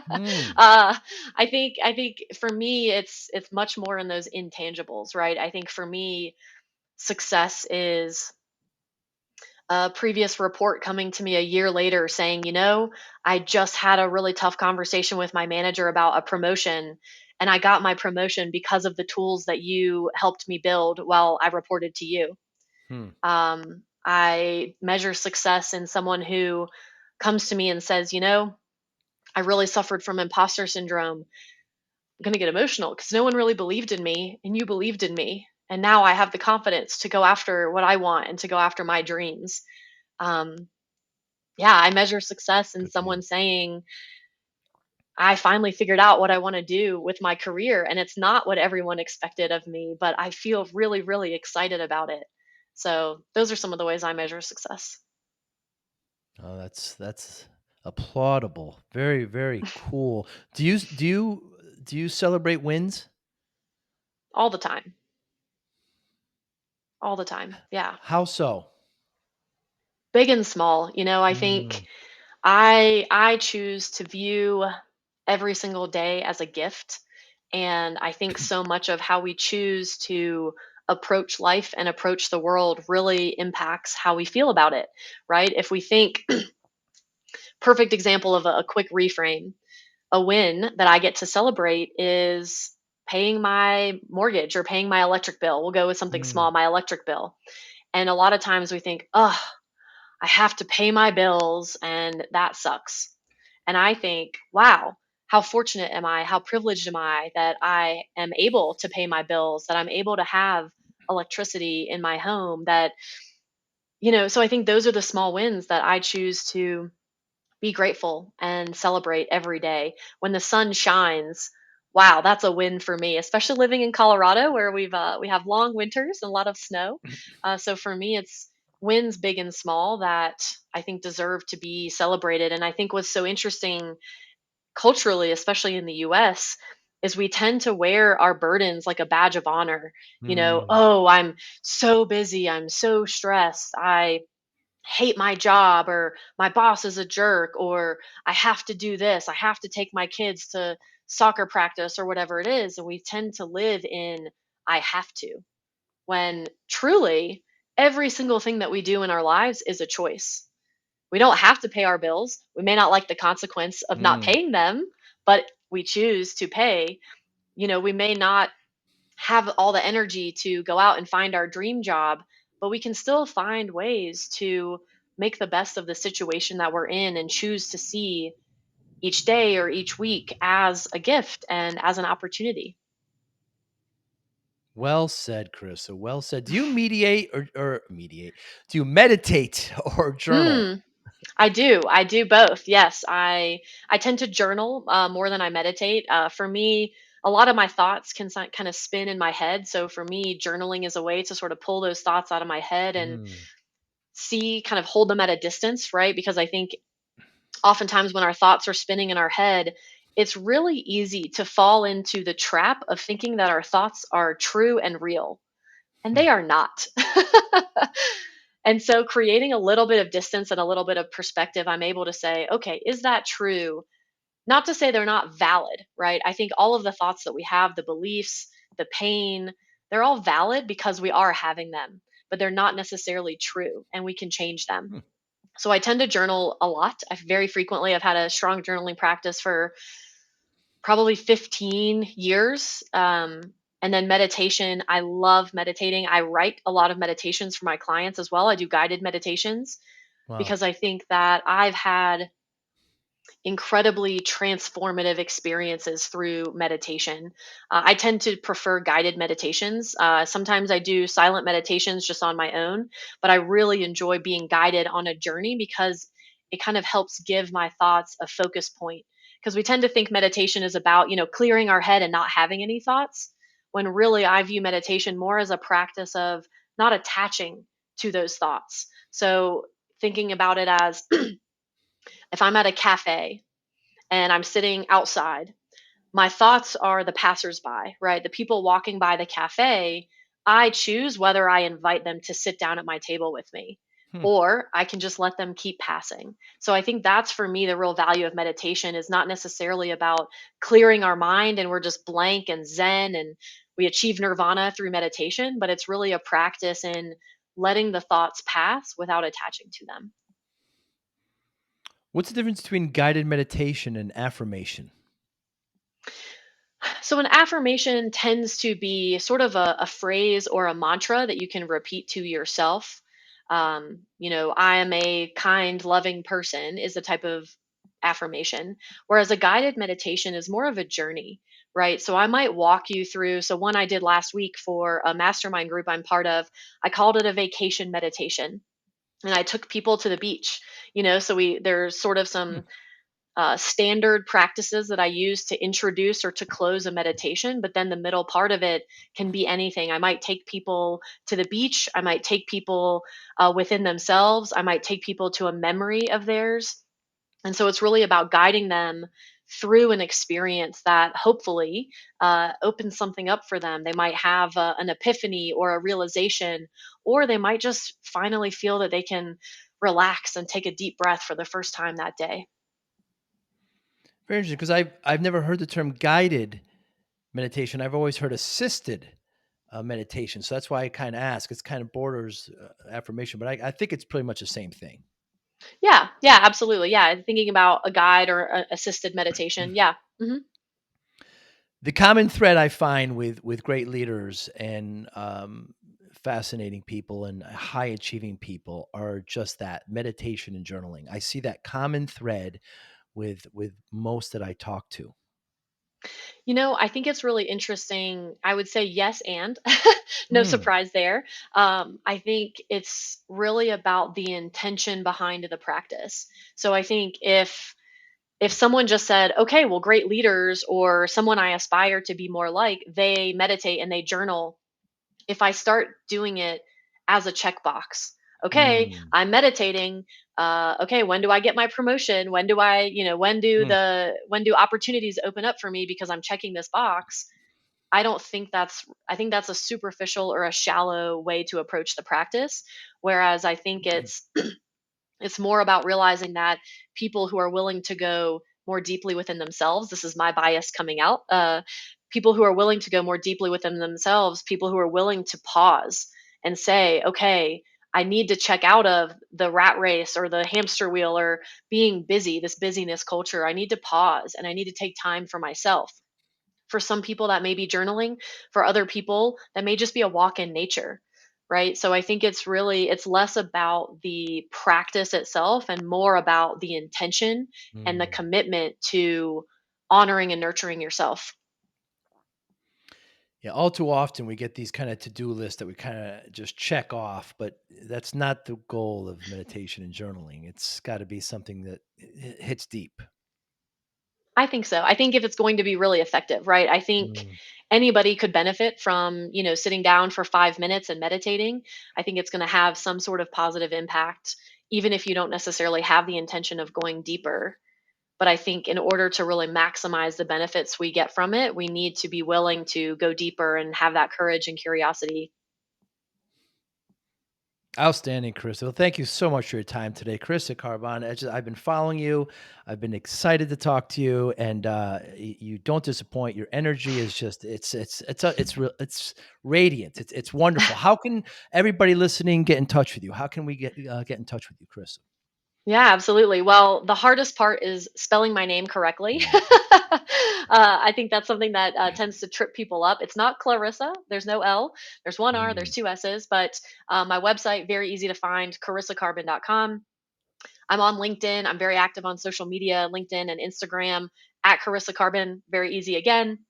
Hmm. I think for me it's much more in those intangibles, right? I think for me success is a previous report coming to me a year later saying, I just had a really tough conversation with my manager about a promotion, and I got my promotion because of the tools that you helped me build while I reported to you. Hmm. I measure success in someone who comes to me and says, I really suffered from imposter syndrome. I'm going to get emotional because no one really believed in me, and you believed in me. And now I have the confidence to go after what I want and to go after my dreams. Um, yeah, I measure success in Good for you. someone saying, I finally figured out what I want to do with my career. And it's not what everyone expected of me, but I feel really, really excited about it. So those are some of the ways I measure success. Oh, that's applaudable. Very, very cool. Do you celebrate wins? All the time. All the time. Yeah. How so? Big and small. I think Mm. I choose to view every single day as a gift. And I think so much of how we choose to approach life and approach the world really impacts how we feel about it, right? If we think, perfect example of a quick reframe, a win that I get to celebrate is paying my mortgage or paying my electric bill. We'll go with something Mm. small, my electric bill. And a lot of times we think, oh, I have to pay my bills and that sucks. And I think, wow, how fortunate am I? How privileged am I that I am able to pay my bills, that I'm able to have electricity in my home, so I think those are the small wins that I choose to be grateful and celebrate every day. When the sun shines, wow, that's a win for me, especially living in Colorado where we have long winters and a lot of snow. So for me, it's wins big and small that I think deserve to be celebrated. And I think what's so interesting culturally, especially in the US, is we tend to wear our burdens like a badge of honor. Mm. Oh, I'm so busy, I'm so stressed, I hate my job, or my boss is a jerk, or I have to do this, I have to take my kids to soccer practice or whatever it is. And we tend to live in I have to, when truly every single thing that we do in our lives is a choice. We don't have to pay our bills. We may not like the consequence of not Mm. paying them, but we choose to pay. We may not have all the energy to go out and find our dream job, but we can still find ways to make the best of the situation that we're in and choose to see each day or each week as a gift and as an opportunity. Well said, Carissa. Well said. Do you mediate or mediate? Do you meditate or journal? Mm, I do. I do both. Yes, I tend to journal more than I meditate. For me, a lot of my thoughts can kind of spin in my head. So for me, journaling is a way to sort of pull those thoughts out of my head and Mm. see, kind of hold them at a distance, right? Because I think oftentimes when our thoughts are spinning in our head, it's really easy to fall into the trap of thinking that our thoughts are true and real, and Hmm. they are not. And so, creating a little bit of distance and a little bit of perspective, I'm able to say, okay, is that true? Not to say they're not valid, right? I think all of the thoughts that we have, the beliefs, the pain, they're all valid because we are having them, but they're not necessarily true, and we can change them. Hmm. So I tend to journal a lot. I very frequently. I've had a strong journaling practice for probably 15 years. And then meditation, I love meditating. I write a lot of meditations for my clients as well. I do guided meditations Wow. because I think that I've had incredibly transformative experiences through meditation. I tend to prefer guided meditations. Sometimes I do silent meditations just on my own, but I really enjoy being guided on a journey because it kind of helps give my thoughts a focus point. Because we tend to think meditation is about, clearing our head and not having any thoughts, when really I view meditation more as a practice of not attaching to those thoughts. So thinking about it as if I'm at a cafe and I'm sitting outside, my thoughts are the passersby, right? The people walking by the cafe. I choose whether I invite them to sit down at my table with me, Hmm. or I can just let them keep passing. So I think that's for me the real value of meditation is not necessarily about clearing our mind and we're just blank and zen and we achieve nirvana through meditation, but it's really a practice in letting the thoughts pass without attaching to them. What's the difference between guided meditation and affirmation? So, an affirmation tends to be sort of a phrase or a mantra that you can repeat to yourself. I am a kind, loving person is the type of affirmation, whereas a guided meditation is more of a journey, right? So, I might walk you through. So, one I did last week for a mastermind group I'm part of, I called it a vacation meditation. And I took people to the beach, so there's sort of Hmm. some standard practices that I use to introduce or to close a meditation, but then the middle part of it can be anything. I might take people to the beach. I might take people within themselves. I might take people to a memory of theirs. And so it's really about guiding them through an experience that hopefully opens something up for them. They might have an epiphany or a realization, or they might just finally feel that they can relax and take a deep breath for the first time that day. Very interesting because I've never heard the term guided meditation. I've always heard assisted meditation. So that's why I kind of ask. It's kind of borders affirmation, but I think it's pretty much the same thing. Yeah, yeah, absolutely. Yeah, thinking about a guide or assisted meditation. Yeah. The common thread I find with great leaders and fascinating people and high achieving people are just that meditation and journaling. I see that common thread with most that I talk to. I think it's really interesting. I would say yes, and no Hmm. surprise there. I think it's really about the intention behind the practice. So I think if someone just said, okay, well, great leaders or someone I aspire to be more like, they meditate and they journal. If I start doing it as a checkbox, okay, Mm. I'm meditating. Okay, when do I get my promotion? When do I, Hmm. when do opportunities open up for me because I'm checking this box? I think that's a superficial or a shallow way to approach the practice. Whereas I think Okay. it's more about realizing that people who are willing to go more deeply within themselves, this is my bias coming out, people who are willing to go more deeply within themselves, people who are willing to pause and say, okay, I need to check out of the rat race or the hamster wheel or being busy, this busyness culture. I need to pause and I need to take time for myself. For some people, that may be journaling. For other people, that may just be a walk in nature, right? So I think it's less about the practice itself and more about the intention and the Mm. commitment to honoring and nurturing yourself. Yeah, all too often we get these kind of to-do lists that we kind of just check off, but that's not the goal of meditation and journaling. It's got to be something that hits deep. I think so. I think if it's going to be really effective, right? I think Mm. anybody could benefit from, sitting down for 5 minutes and meditating. I think it's going to have some sort of positive impact, even if you don't necessarily have the intention of going deeper. But I think in order to really maximize the benefits we get from it, we need to be willing to go deeper and have that courage and curiosity. Outstanding, Carissa. Well, thank you so much for your time today, Carissa Karban. I've been following you. I've been excited to talk to you, and you don't disappoint. Your energy is just it's radiant. It's wonderful. How can everybody listening get in touch with you? How can we get in touch with you, Carissa? Yeah, absolutely. Well, the hardest part is spelling my name correctly. Mm, I think that's something that tends to trip people up. It's not Clarissa. There's no L. There's one R. There's mm. two S's. But my website, very easy to find, carissakarban.com. I'm on LinkedIn. I'm very active on social media, LinkedIn and Instagram at Carissa Karban. Very easy again.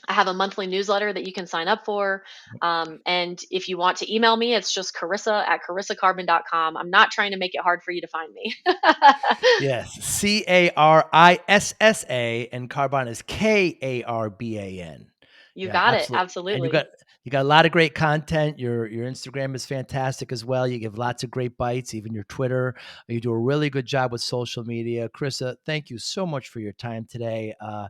I have a monthly newsletter that you can sign up for. And if you want to email me, it's just Carissa at carissakarban.com. I'm not trying to make it hard for you to find me. Yes, Carissa, and Carbon is Karban. You Yeah, got it. absolutely. And Absolutely. you got a lot of great content. Your Instagram is fantastic as well. You give lots of great bites, even your Twitter. You do a really good job with social media. Carissa, thank you so much for your time today. I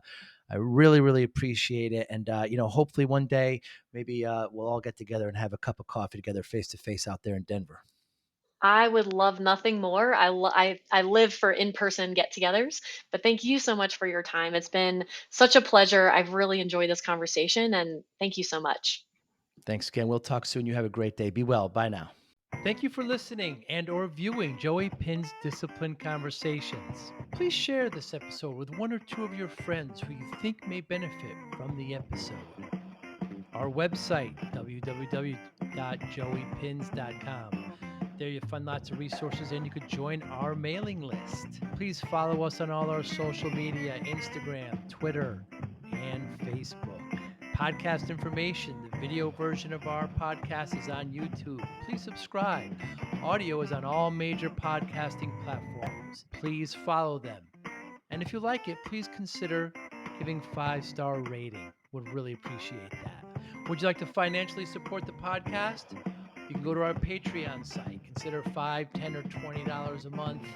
really, really appreciate it. And hopefully one day maybe we'll all get together and have a cup of coffee together face to face out there in Denver. I would love nothing more. I live for in-person get-togethers, but thank you so much for your time. It's been such a pleasure. I've really enjoyed this conversation, and thank you so much. Thanks again. We'll talk soon. You have a great day. Be well. Bye now. Thank you for listening and or viewing Joey Pinz Discipline Conversations. Please share this episode with one or two of your friends who you think may benefit from the episode. Our website, www.joeypins.com. There you'll find lots of resources and you could join our mailing list. Please follow us on all our social media, Instagram, Twitter, and Facebook. Podcast information, the video version of our podcast is on YouTube. Please subscribe. Audio is on all major podcasting platforms. Please follow them. And if you like it, please consider giving 5-star rating. Would really appreciate that. Would you like to financially support the podcast? You can go to our Patreon site. Consider $5, $10, or $20 a month.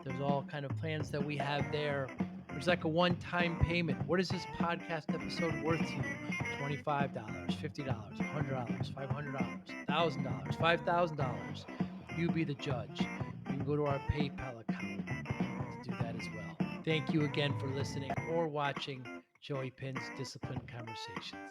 There's all kind of plans that we have there. There's like a one-time payment. What is this podcast episode worth to you? $25, $50, $100, $500, $1,000, $5,000. You be the judge. You can go to our PayPal account to do that as well. Thank you again for listening or watching Joey Pinz Discipline Conversations.